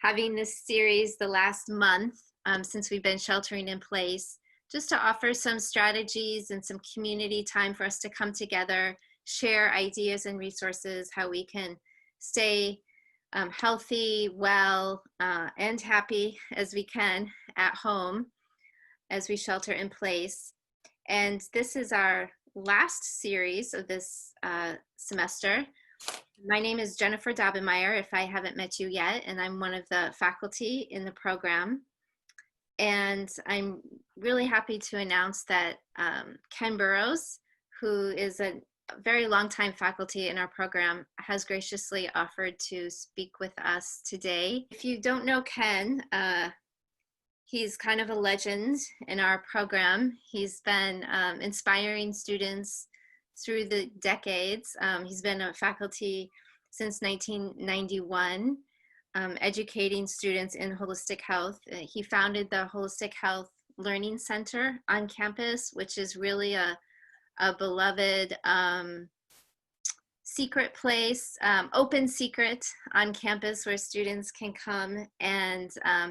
having this series the last month since we've been sheltering in place, just to offer some strategies and some community time for us to come together, share ideas and resources, how we can stay healthy, well, and happy as we can at home as we shelter in place. And this is our last series of this semester. My name is Jennifer Daubenmeier, if I haven't met you yet, and I'm one of the faculty in the program. And I'm really happy to announce that Ken Burrows, who is a very long-time faculty in our program, has graciously offered to speak with us today. If you don't know Ken, he's kind of a legend in our program. He's been inspiring students through the decades. He's been a faculty since 1991, educating students in holistic health. He founded the Holistic Health Learning Center on campus, which is really a beloved secret place, open secret on campus where students can come and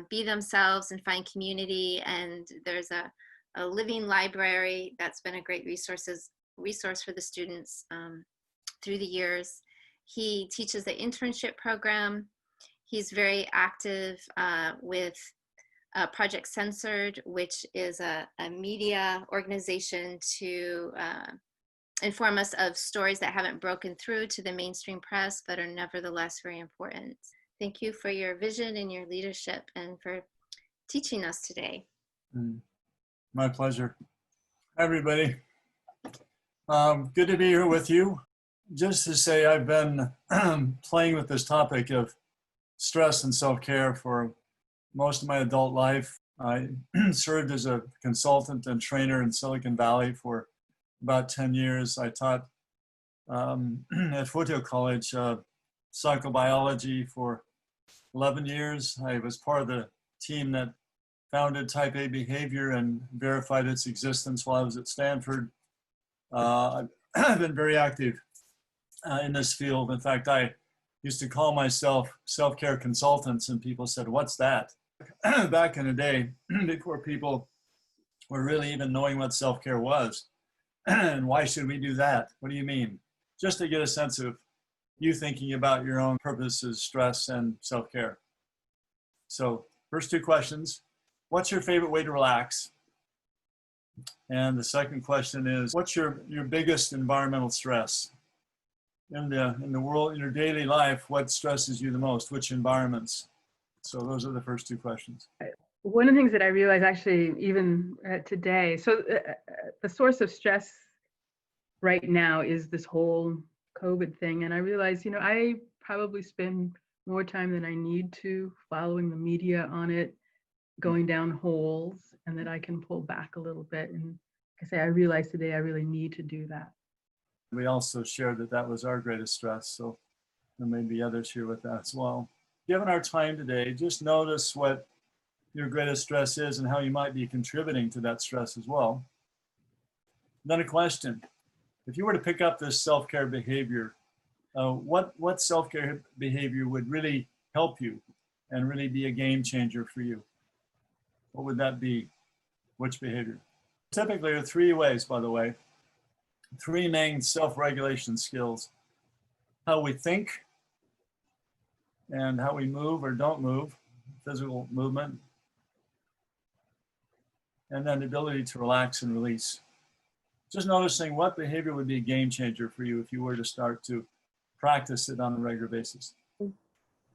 be themselves and find community. And there's a living library that's been a great resource for the students through the years. He teaches the internship program. He's very active with Project Censored, which is a media organization to inform us of stories that haven't broken through to the mainstream press, but are nevertheless very important. Thank you for your vision and your leadership and for teaching us today. My pleasure. Hi, everybody. Good to be here with you. Just to say, I've been playing with this topic of stress and self-care for most of my adult life. I served as a consultant and trainer in Silicon Valley for about 10 years. I taught at Foothill College psychobiology for 11 years. I was part of the team that founded Type A behavior and verified its existence while I was at Stanford. I've been very active in this field. In fact, I used to call myself self-care consultants, and people said, "What's that?" Back in the day, before people were really even knowing what self-care was. And why should we do that? What do you mean? Just to get a sense of you thinking about your own purposes, stress, and self-care. So first two questions: what's your favorite way to relax? And the second question is, what's your biggest environmental stress? In the world, in your daily life, what stresses you the most? Which environments? So those are the first two questions. One of the things that I realized actually even today, so the source of stress right now is this whole COVID thing. And I realized, I probably spend more time than I need to following the media on it, going down holes, and that I can pull back a little bit. And I realized today I really need to do that. We also shared that was our greatest stress. So there may be others here with that as well. Given our time today, just notice what your greatest stress is and how you might be contributing to that stress as well. Then a question: if you were to pick up this self-care behavior, what self-care behavior would really help you and really be a game changer for you? What would that be? Which behavior? Typically, there are three ways, by the way, three main self-regulation skills: how we think and how we move or don't move, physical movement, and then the ability to relax and release. Just noticing what behavior would be a game changer for you if you were to start to practice it on a regular basis.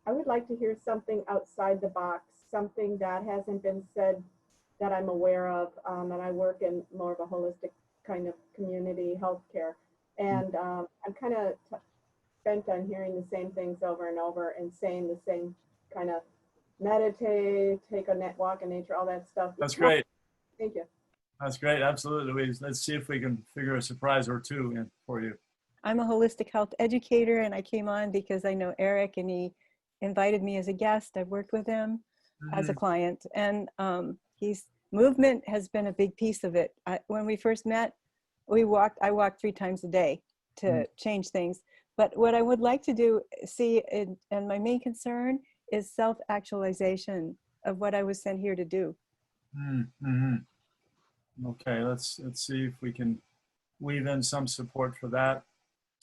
I would like to hear something outside the box, something that hasn't been said that I'm aware of. And I work in more of a holistic kind of community healthcare. And I'm kind of bent on hearing the same things over and over and saying the same kind of meditate, take a walk in nature, all that stuff. That's great. Thank you. That's great. Absolutely, Louise. Let's see if we can figure a surprise or two in for you. I'm a holistic health educator, and I came on because I know Eric, and he invited me as a guest. I've worked with him as a client, and movement has been a big piece of it. When we first met, I walked 3 times a day to change things. But what I would like to do, and my main concern is self-actualization of what I was sent here to do. Mm-hmm. Okay, let's see if we can weave in some support for that.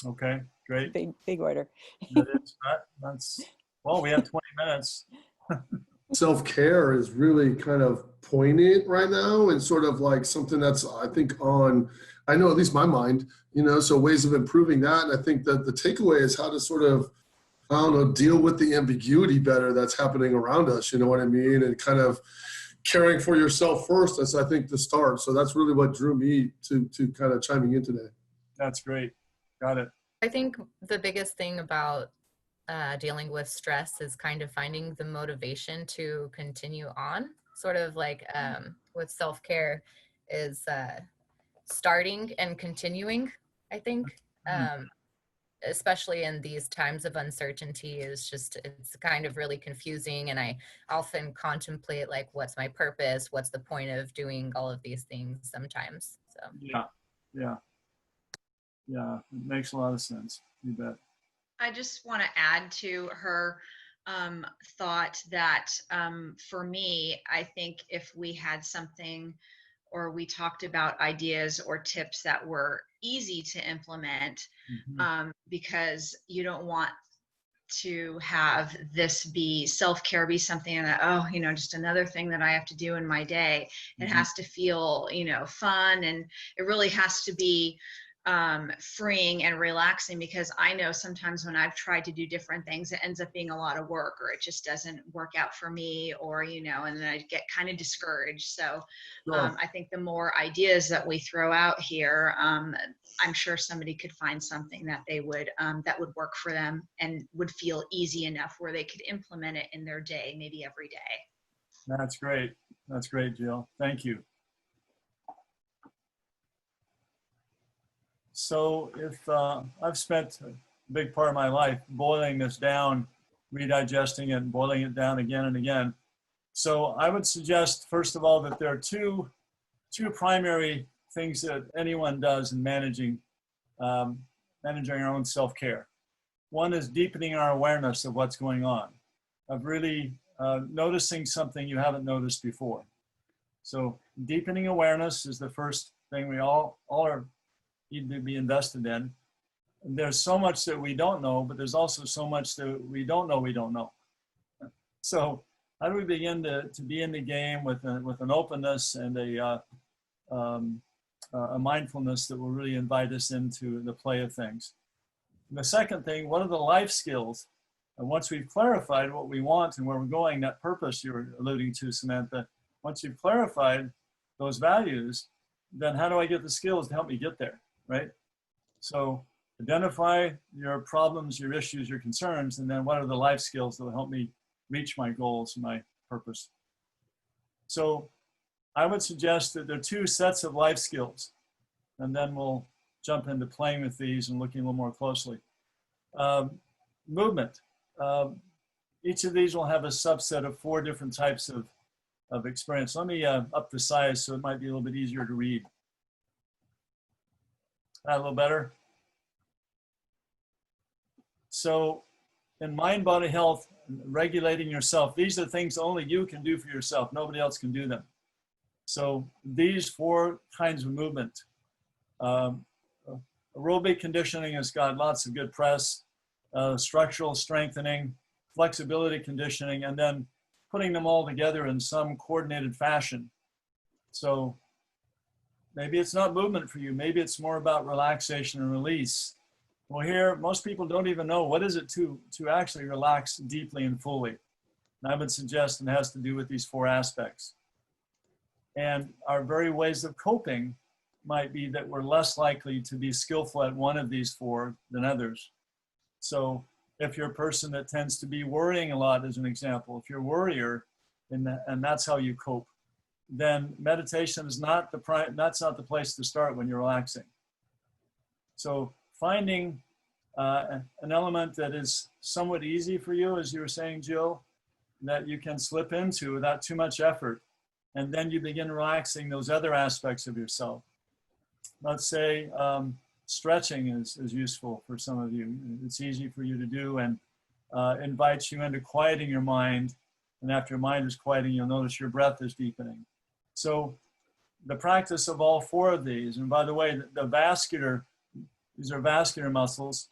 Okay, great. Big order. That's well, we have 20 minutes. Self-care is really kind of poignant right now and sort of like something that's, I think, I know at least my mind, so ways of improving that. And I think that the takeaway is how to sort of, I don't know, deal with the ambiguity better that's happening around us, you know what I mean? And kind of caring for yourself first, that's, I think, the start. So that's really what drew me to kind of chiming in today. That's great. Got it. I think the biggest thing about dealing with stress is kind of finding the motivation to continue on. Sort of like with self-care is starting and continuing, I think. Especially in these times of uncertainty, it's kind of really confusing. And I often contemplate like, what's my purpose? What's the point of doing all of these things sometimes? So Yeah. It makes a lot of sense. You bet. I just want to add to her thought that for me, I think if we had something or we talked about ideas or tips that were easy to implement, because you don't want to have this be self-care be something that, just another thing that I have to do in my day. It has to feel, fun, and it really has to be freeing and relaxing, because I know sometimes when I've tried to do different things, it ends up being a lot of work, or it just doesn't work out for me, or, and then I get kind of discouraged. So I think the more ideas that we throw out here, I'm sure somebody could find something that they would, that would work for them and would feel easy enough where they could implement it in their day, maybe every day. That's great. That's great, Jill. Thank you. So if I've spent a big part of my life boiling this down, redigesting it, boiling it down again and again. So I would suggest, first of all, that there are two primary things that anyone does in managing our own self-care. One is deepening our awareness of what's going on, of really noticing something you haven't noticed before. So deepening awareness is the first thing we all need to be invested in. There's so much that we don't know, but there's also so much that we don't know. So how do we begin to be in the game with an openness and a mindfulness that will really invite us into the play of things? And the second thing, what are the life skills? And once we've clarified what we want and where we're going, that purpose you were alluding to, Samantha, once you've clarified those values, then how do I get the skills to help me get there, right? So identify your problems, your issues, your concerns, and then what are the life skills that will help me reach my goals and my purpose? So I would suggest that there are two sets of life skills, and then we'll jump into playing with these and looking a little more closely. Movement. Each of these will have a subset of 4 different types of experience. Let me up the size so it might be a little bit easier to read. A little better. So in mind, body, health, regulating yourself, these are things only you can do for yourself. Nobody else can do them. So these 4 kinds of movement. Aerobic conditioning has got lots of good press, structural strengthening, flexibility conditioning, and then putting them all together in some coordinated fashion. So maybe it's not movement for you. Maybe it's more about relaxation and release. Well, here, most people don't even know what is it to actually relax deeply and fully. And I would suggest it has to do with these 4 aspects. And our very ways of coping might be that we're less likely to be skillful at one of these 4 than others. So if you're a person that tends to be worrying a lot, as an example, if you're a worrier and that's how you cope, then meditation is that's not the place to start when you're relaxing. So finding an element that is somewhat easy for you, as you were saying, Jill, that you can slip into without too much effort, and then you begin relaxing those other aspects of yourself. Let's say stretching is useful for some of you. It's easy for you to do, and invites you into quieting your mind. And after your mind is quieting, you'll notice your breath is deepening. So the practice of all four of these, and by the way, the vascular, these are vascular muscles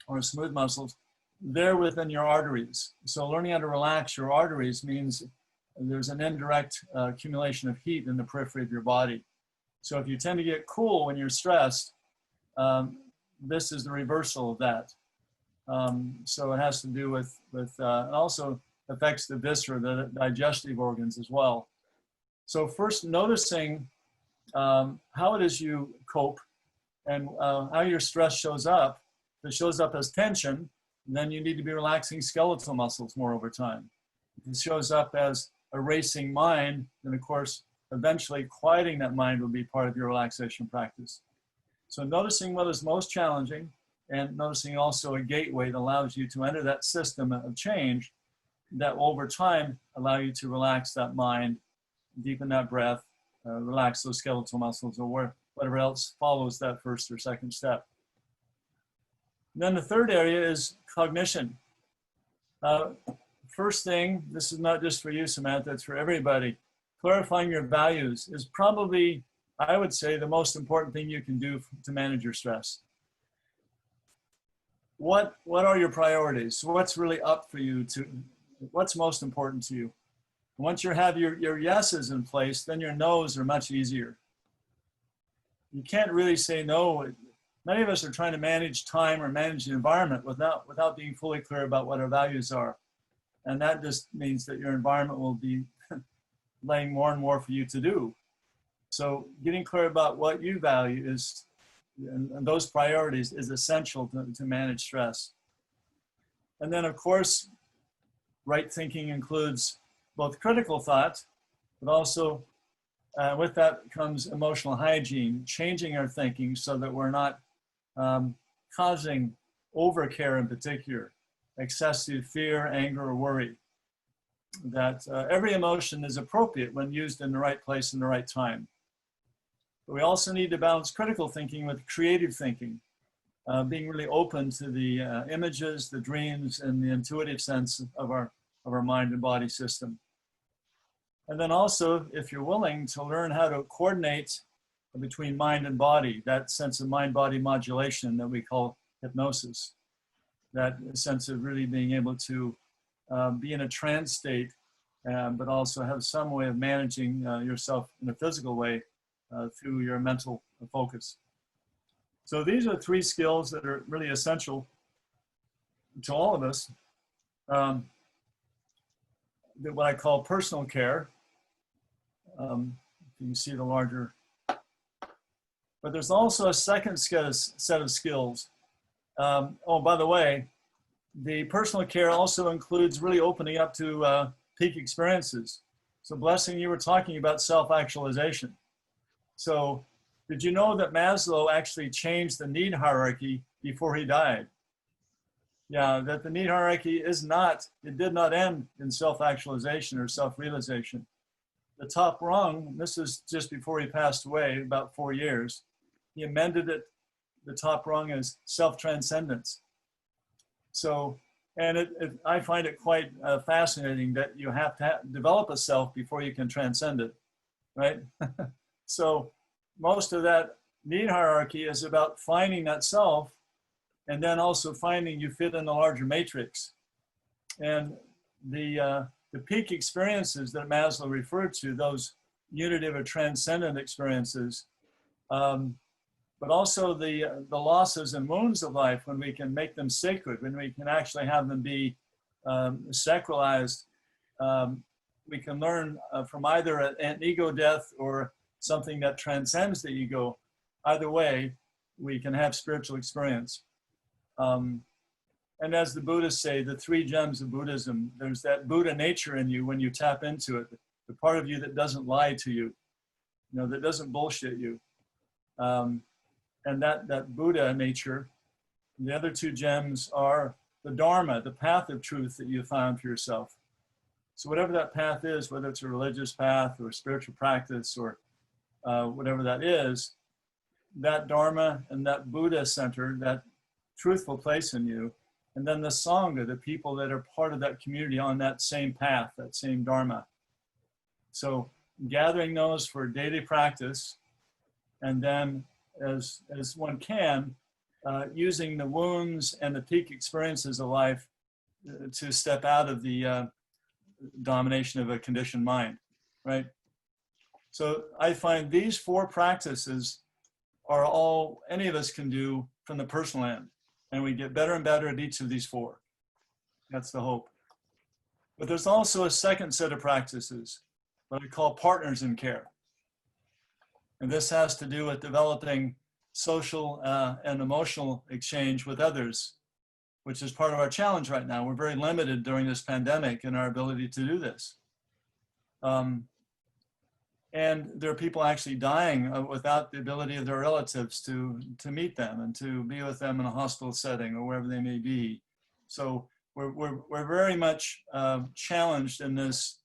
or smooth muscles, they're within your arteries. So learning how to relax your arteries means there's an indirect accumulation of heat in the periphery of your body. So if you tend to get cool when you're stressed, this is the reversal of that. So it has to do with it also affects the viscera, the digestive organs as well. So first noticing how it is you cope and how your stress shows up. If it shows up as tension, then you need to be relaxing skeletal muscles more over time. If it shows up as a racing mind, then of course, eventually quieting that mind will be part of your relaxation practice. So noticing what is most challenging and noticing also a gateway that allows you to enter that system of change that will over time allow you to relax that mind, deepen that breath, relax those skeletal muscles or whatever else follows that first or second step. And then the third area is cognition. First thing, this is not just for you, Samantha, it's for everybody. Clarifying your values is probably, I would say, the most important thing you can do to manage your stress. What are your priorities? What's really up for you what's most important to you? Once you have your yeses in place, then your nos are much easier. You can't really say no. Many of us are trying to manage time or manage the environment without being fully clear about what our values are. And that just means that your environment will be laying more and more for you to do. So getting clear about what you value is, and those priorities is essential to manage stress. And then of course, right thinking includes both critical thought, but also with that comes emotional hygiene, changing our thinking so that we're not causing overcare in particular, excessive fear, anger, or worry. That every emotion is appropriate when used in the right place and the right time. But we also need to balance critical thinking with creative thinking, being really open to the images, the dreams, and the intuitive sense of our mind and body system. And then also, if you're willing to learn how to coordinate between mind and body, that sense of mind-body modulation that we call hypnosis, that sense of really being able to be in a trance state, but also have some way of managing yourself in a physical way through your mental focus. So these are three skills that are really essential to all of us. What I call personal care. You can see the larger. But there's also a second set of skills. Oh, by the way, the personal care also includes really opening up to peak experiences. So Blessing, you were talking about self-actualization. So did you know that Maslow actually changed the need hierarchy before he died? Yeah, that the need hierarchy did not end in self-actualization or self-realization. The top rung, this is just before he passed away, about 4 years, he amended it, the top rung is self-transcendence. So, and I find it quite fascinating that you have to develop a self before you can transcend it, right? So most of that need hierarchy is about finding that self and then also finding you fit in the larger matrix. And the peak experiences that Maslow referred to, those unitive or transcendent experiences, but also the losses and wounds of life, when we can make them sacred, when we can actually have them be sacralized, we can learn from either an ego death or something that transcends the ego. Either way, we can have spiritual experience. And as the Buddhists say, the three gems of Buddhism, there's that Buddha nature in you when you tap into it, the part of you that doesn't lie to you, that doesn't bullshit you. And that Buddha nature, the other two gems are the Dharma, the path of truth that you found for yourself. So whatever that path is, whether it's a religious path or a spiritual practice or whatever that is, that Dharma and that Buddha center, that truthful place in you, and then the Sangha, the people that are part of that community on that same path, that same Dharma. So gathering those for daily practice, and then as one can, using the wounds and the peak experiences of life to step out of the domination of a conditioned mind, right? So I find these 4 practices are all any of us can do from the personal end, and we get better and better at each of these 4. That's the hope. But there's also a second set of practices, what I call partners in care. And this has to do with developing social and emotional exchange with others, which is part of our challenge right now. We're very limited during this pandemic in our ability to do this. And there are people actually dying without the ability of their relatives to meet them and to be with them in a hospital setting or wherever they may be. So we're very much challenged in this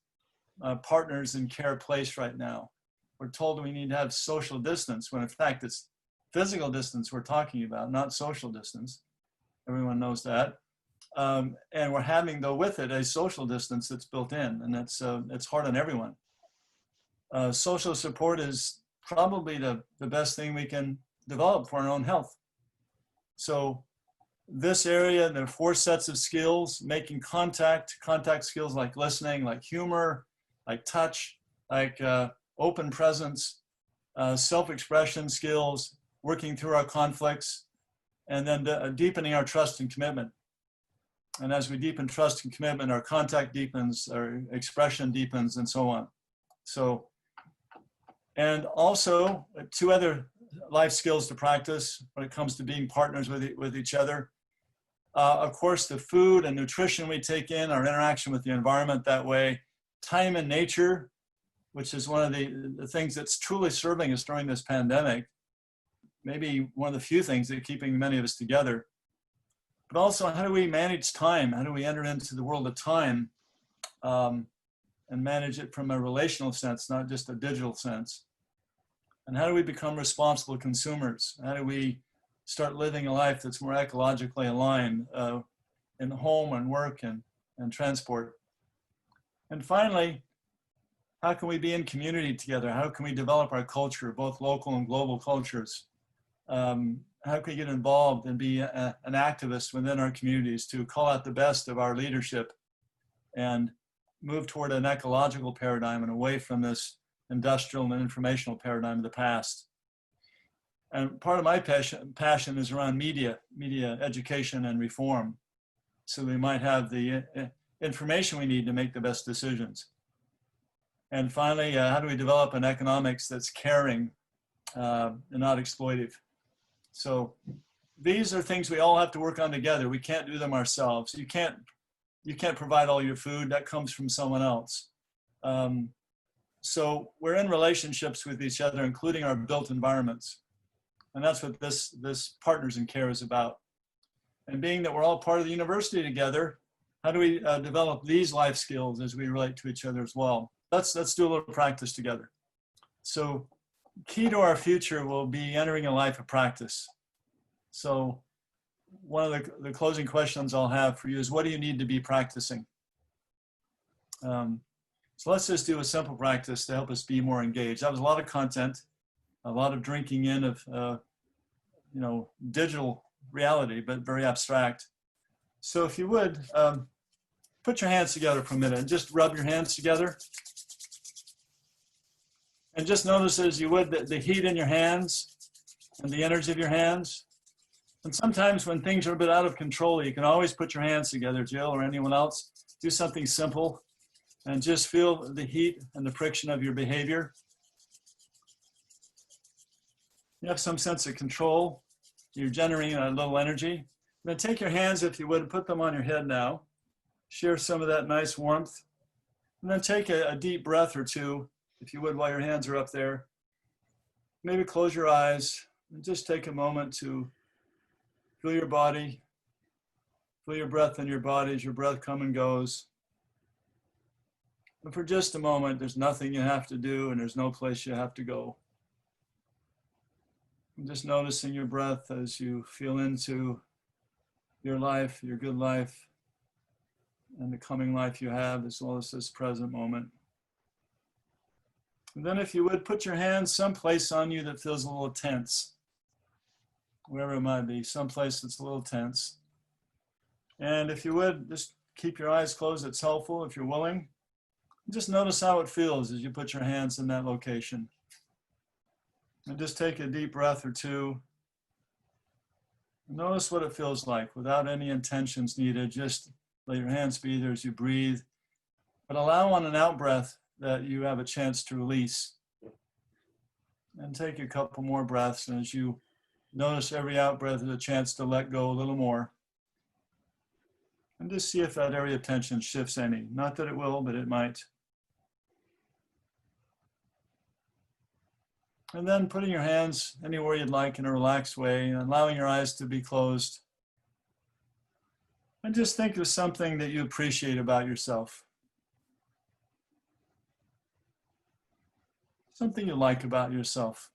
partners in care place right now. We're told we need to have social distance, when in fact it's physical distance we're talking about, not social distance. Everyone knows that. And we're having, though, with it, a social distance that's built in, and that's it's hard on everyone. Social support is probably the best thing we can develop for our own health. So this area, there are 4 sets of skills: making contact skills like listening, like humor, like touch, like open presence, self-expression skills, working through our conflicts, and then deepening our trust and commitment. And as we deepen trust and commitment, our contact deepens, our expression deepens, and so on. So, and also 2 other life skills to practice when it comes to being partners with each other. Of course, the food and nutrition we take in, our interaction with the environment that way, time in nature, which is one of the things that's truly serving us during this pandemic, maybe one of the few things that are keeping many of us together. But also, how do we manage time? How do we enter into the world of time and manage it from a relational sense, not just a digital sense? And how do we become responsible consumers? How do we start living a life that's more ecologically aligned in home and work and transport? And finally, how can we be in community together? How can we develop our culture, both local and global cultures? How can we get involved and be an activist within our communities to call out the best of our leadership and move toward an ecological paradigm and away from this industrial and informational paradigm of the past? And part of my passion is around media education and reform, so we might have the information we need to make the best decisions. And finally, how do we develop an economics that's caring and not exploitive? So these are things we all have to work on together. We can't do them ourselves. You can't provide all your food. That comes from someone else. So we're in relationships with each other, including our built environments. And that's what this Partners in Care is about. And being that we're all part of the university together, how do we develop these life skills as we relate to each other as well? Let's do a little practice together. So key to our future will be entering a life of practice. So one of the closing questions I'll have for you is, what do you need to be practicing? So let's just do a simple practice to help us be more engaged. That was a lot of content, a lot of drinking in of digital reality, but very abstract. So if you would, put your hands together for a minute and just rub your hands together. And just notice as you would the heat in your hands and the energy of your hands. And sometimes when things are a bit out of control, you can always put your hands together, Jill, or anyone else. Do something simple and just feel the heat and the friction of your behavior. You have some sense of control. You're generating a little energy. Then take your hands, if you would, and put them on your head now. Share some of that nice warmth. And then take a deep breath or two, if you would, while your hands are up there. Maybe close your eyes and just take a moment to feel your body, feel your breath in your body as your breath comes and goes. And for just a moment, there's nothing you have to do and there's no place you have to go. And just noticing your breath as you feel into your life, your good life, and the coming life you have, as well as this present moment. And then if you would, put your hands someplace on you that feels a little tense, wherever it might be, someplace that's a little tense. And if you would, just keep your eyes closed. It's helpful if you're willing. Just notice how it feels as you put your hands in that location. And just take a deep breath or two. Notice what it feels like without any intentions needed. Just let your hands be there as you breathe. But allow on an out breath that you have a chance to release. And take a couple more breaths. And as you notice every out breath is a chance to let go a little more. And just see if that area of tension shifts any. Not that it will, but it might. And then putting your hands anywhere you'd like in a relaxed way, and allowing your eyes to be closed. And just think of something that you appreciate about yourself. Something you like about yourself.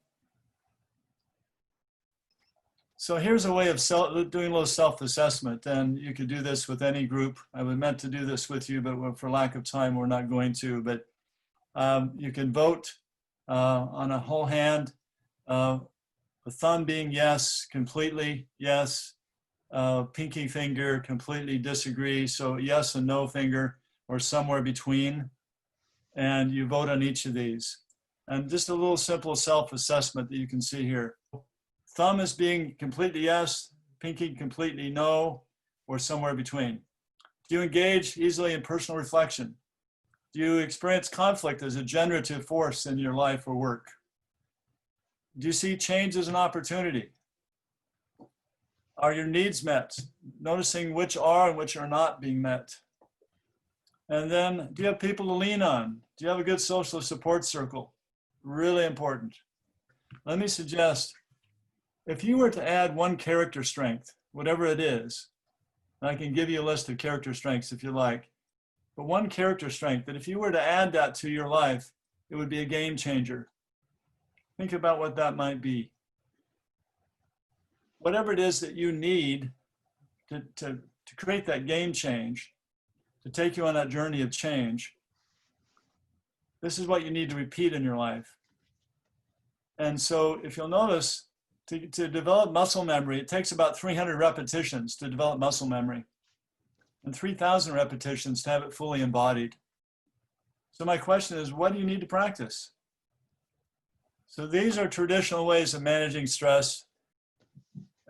So here's a way of doing a little self-assessment, and you could do this with any group. I was meant to do this with you, but for lack of time, we're not going to. But you can vote on a whole hand, the thumb being yes, completely yes, pinky finger, completely disagree. So yes and no finger, or somewhere between. And you vote on each of these. And just a little simple self-assessment that you can see here. Thumb is being completely yes, pinky completely no, or somewhere between. Do you engage easily in personal reflection? Do you experience conflict as a generative force in your life or work? Do you see change as an opportunity? Are your needs met? Noticing which are and which are not being met. And then, do you have people to lean on? Do you have a good social support circle? Really important. Let me suggest, if you were to add one character strength, whatever it is, and I can give you a list of character strengths if you like, but one character strength that if you were to add that to your life, it would be a game changer. Think about what that might be. Whatever it is that you need to create that game change, to take you on that journey of change, this is what you need to repeat in your life. And so if you'll notice, to develop muscle memory, it takes about 300 repetitions to develop muscle memory, and 3,000 repetitions to have it fully embodied. So my question is, what do you need to practice? So these are traditional ways of managing stress.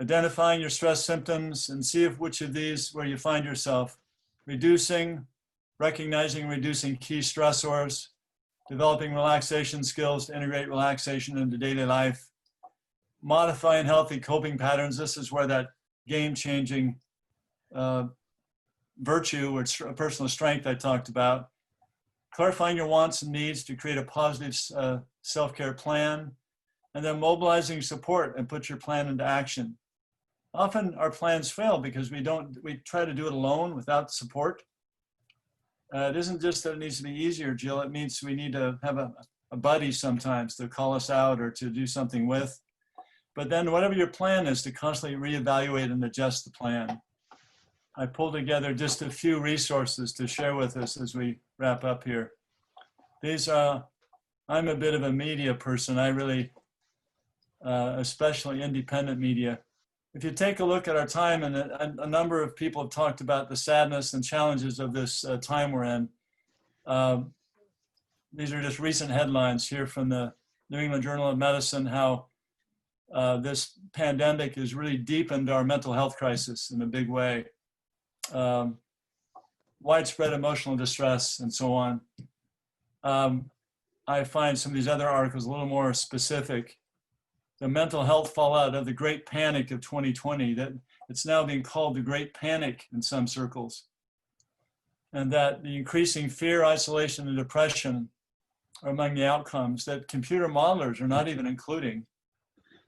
Identifying your stress symptoms and see if which of these where you find yourself. Reducing, recognizing, reducing key stressors. Developing relaxation skills to integrate relaxation into daily life. Modifying healthy coping patterns. This is where that game-changing virtue or personal strength I talked about. Clarifying your wants and needs to create a positive self-care plan. And then mobilizing support and put your plan into action. Often our plans fail because we try to do it alone without support. It isn't just that it needs to be easier, Jill. It means we need to have a buddy sometimes to call us out or to do something with. But then whatever your plan is, to constantly reevaluate and adjust the plan. I pulled together just a few resources to share with us as we wrap up here. I'm a bit of a media person. I really, especially independent media. If you take a look at our time, and a number of people have talked about the sadness and challenges of this time we're in. These are just recent headlines here from the New England Journal of Medicine, how this pandemic has really deepened our mental health crisis in a big way. Widespread emotional distress and so on. I find some of these other articles a little more specific. The mental health fallout of the Great Panic of 2020, that it's now being called the Great Panic in some circles. And that the increasing fear, isolation, and depression are among the outcomes that computer modelers are not even including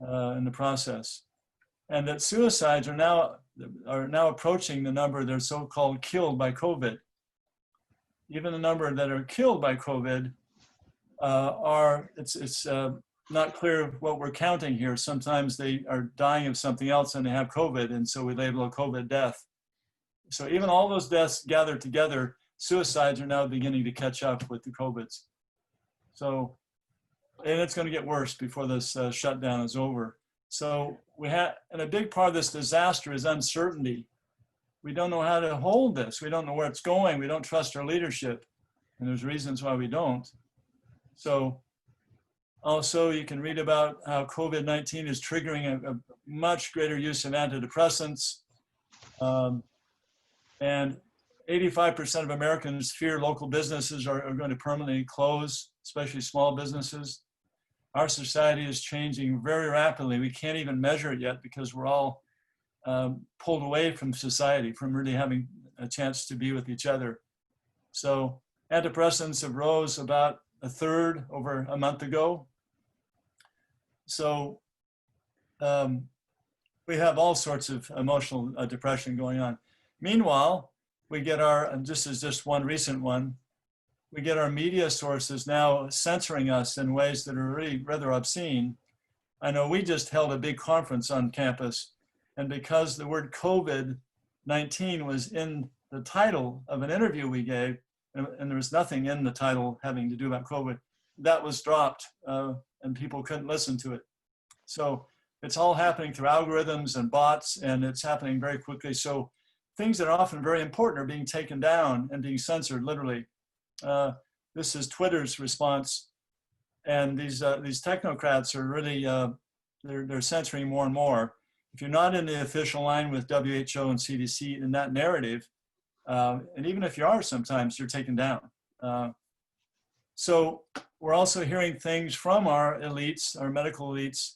in the process. And that suicides are now approaching the number that are so-called killed by COVID. Even the number that are killed by COVID not clear what we're counting here. Sometimes they are dying of something else and they have COVID, and so we label a COVID death. So even all those deaths gathered together, suicides are now beginning to catch up with the COVIDs. So, and it's going to get worse before this shutdown is over. So we have, and a big part of this disaster is uncertainty. We don't know how to hold this. We don't know where it's going. We don't trust our leadership. And there's reasons why we don't. So also you can read about how COVID-19 is triggering a much greater use of antidepressants. And 85% of Americans fear local businesses are going to permanently close, especially small businesses. Our society is changing very rapidly. We can't even measure it yet because we're all pulled away from society, from really having a chance to be with each other. So antidepressants have rose about a third over a month ago. So we have all sorts of emotional depression going on. Meanwhile, we get our, and this is just one recent one, we get our media sources now censoring us in ways that are really rather obscene. I know we just held a big conference on campus, and because the word COVID-19 was in the title of an interview we gave, and there was nothing in the title having to do about COVID, that was dropped and people couldn't listen to it. So it's all happening through algorithms and bots, and it's happening very quickly. So things that are often very important are being taken down and being censored, literally. This is Twitter's response, and these technocrats are really, they're censoring more and more. If you're not in the official line with WHO and CDC in that narrative, and even if you are, sometimes you're taken down. So we're also hearing things from our elites, our medical elites,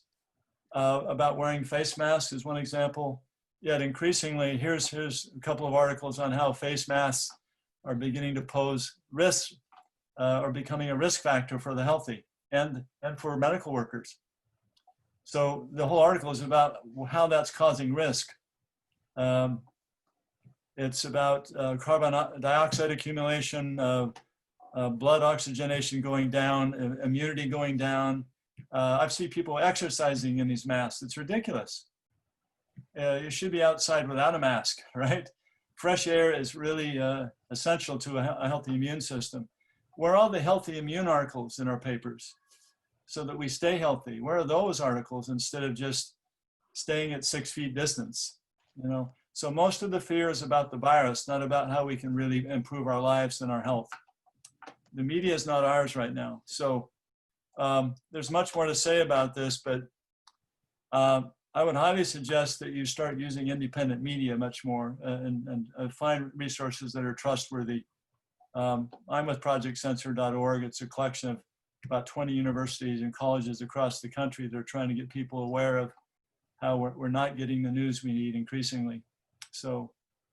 about wearing face masks is one example. Yet increasingly, here's a couple of articles on how face masks are beginning to pose risks or becoming a risk factor for the healthy and for medical workers. So the whole article is about how that's causing risk. It's about carbon dioxide accumulation, blood oxygenation going down, immunity going down. I've seen people exercising in these masks. It's ridiculous. You should be outside without a mask, right? Fresh air is really essential to a healthy immune system. Where are all the healthy immune articles in our papers so that we stay healthy? Where are those articles instead of just staying at 6 feet distance? You know, so most of the fear is about the virus, not about how we can really improve our lives and our health. The media is not ours right now. So there's much more to say about this, but I would highly suggest that you start using independent media much more and find resources that are trustworthy. I'm with ProjectCensor.org. It's a collection of about 20 universities and colleges across the country that are trying to get people aware of how we're not getting the news we need increasingly. So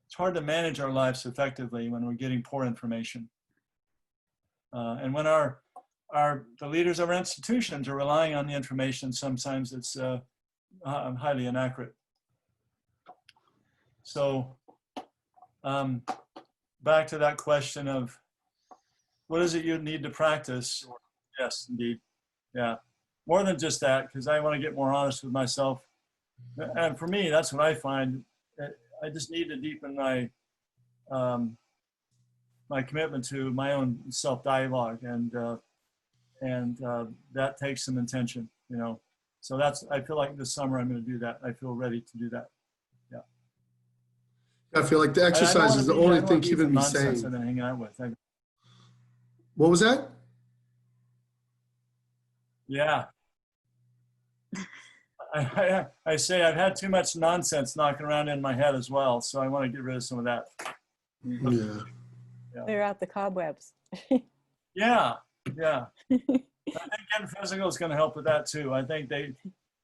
it's hard to manage our lives effectively when we're getting poor information. And when the leaders of our institutions are relying on the information, sometimes it's highly inaccurate. So back to that question of what is it you need to practice? Yes, indeed. Yeah, more than just that, because I want to get more honest with myself. And for me, that's what I find. I just need to deepen my my commitment to my own self-dialogue, and that takes some intention, you know. So I feel like this summer I'm going to do that. I feel ready to do that. Yeah. I feel like the exercise is the only thing keeping me sane. I've been hanging out with. What was that? Yeah. I say I've had too much nonsense knocking around in my head as well, so I want to get rid of some of that. Yeah. Clear out the cobwebs. Yeah, yeah. I think getting physical is going to help with that too. I think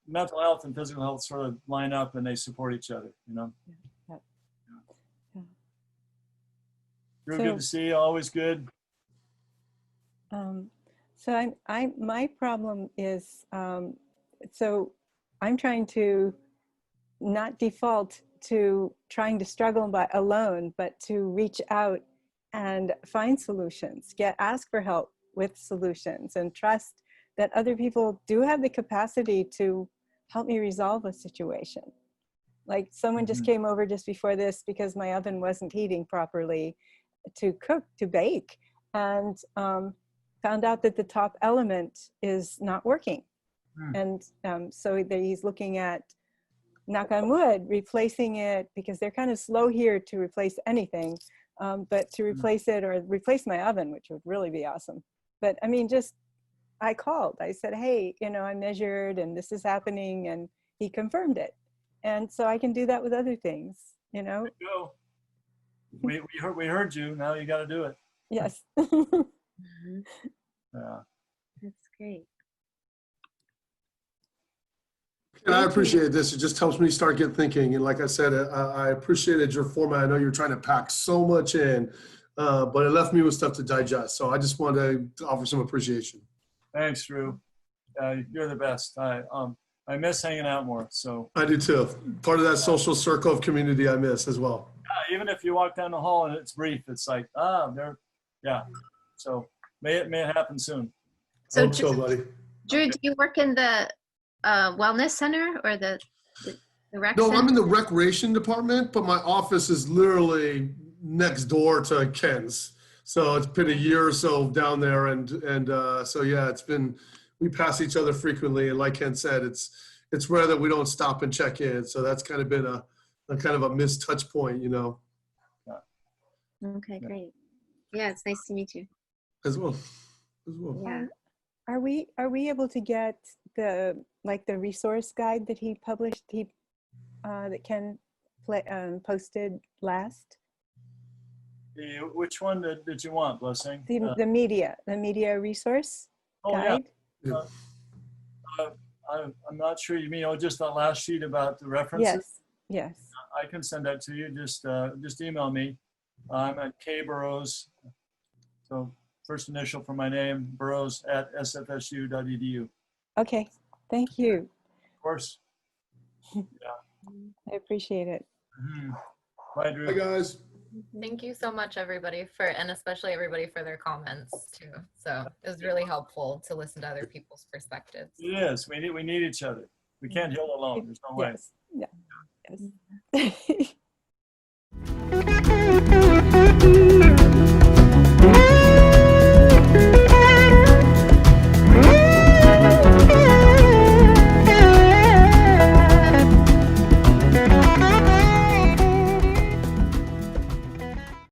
mental health and physical health sort of line up and they support each other, you know? Yep. Yeah. Real good to see you, always good. So my problem is, so I'm trying to not default to trying to struggle alone, but to reach out and find solutions, ask for help with solutions, and trust that other people do have the capacity to help me resolve a situation. Like someone just came over just before this because my oven wasn't heating properly to cook, to bake, and found out that the top element is not working. And so he's looking at, knock on wood, replacing it, because they're kind of slow here to replace anything, but to replace it or replace my oven, which would really be awesome. But I mean, just, I called, I said, hey, you know, I measured and this is happening, and he confirmed it. And so I can do that with other things, you know? There you go. We heard you. Now you got to do it. Yes. Yeah. That's great. And I appreciate this. It just helps me start getting thinking. And like I said, I appreciated your format. I know you're trying to pack so much in, but it left me with stuff to digest. So I just wanted to offer some appreciation. Thanks, Drew. You're the best. I miss hanging out more. So I do too. Part of that social circle of community I miss as well. even if you walk down the hall and it's brief, it's like, there, yeah. So may it happen soon. So, Hope so, buddy. Drew, do you work in the wellness center or the rec No, center? I'm in the recreation department, but my office is literally next door to Ken's. So it's been a year or so down there, and so yeah, it's been, we pass each other frequently, and like Ken said, it's rare that we don't stop and check in. So that's kind of been a kind of a missed touch point, you know. Okay, great. Yeah, it's nice to meet you. As well. Yeah. Are we able to get the resource guide that he published, that Ken posted last? Which one did you want, Blessing? The media resource guide? Yeah. I'm not sure you mean, just that last sheet about the references? Yes. I can send that to you. Just email me. I'm at K Burrows. So first initial for my name, Burrows at sfsu.edu. Okay, thank you. Of course. I appreciate it. Bye, Drew. Hi, guys. Thank you so much, everybody, and especially everybody for their comments too. So it was really helpful to listen to other people's perspectives. It is. We need each other. We can't heal alone. There's no way. Yes. Yeah. Yes.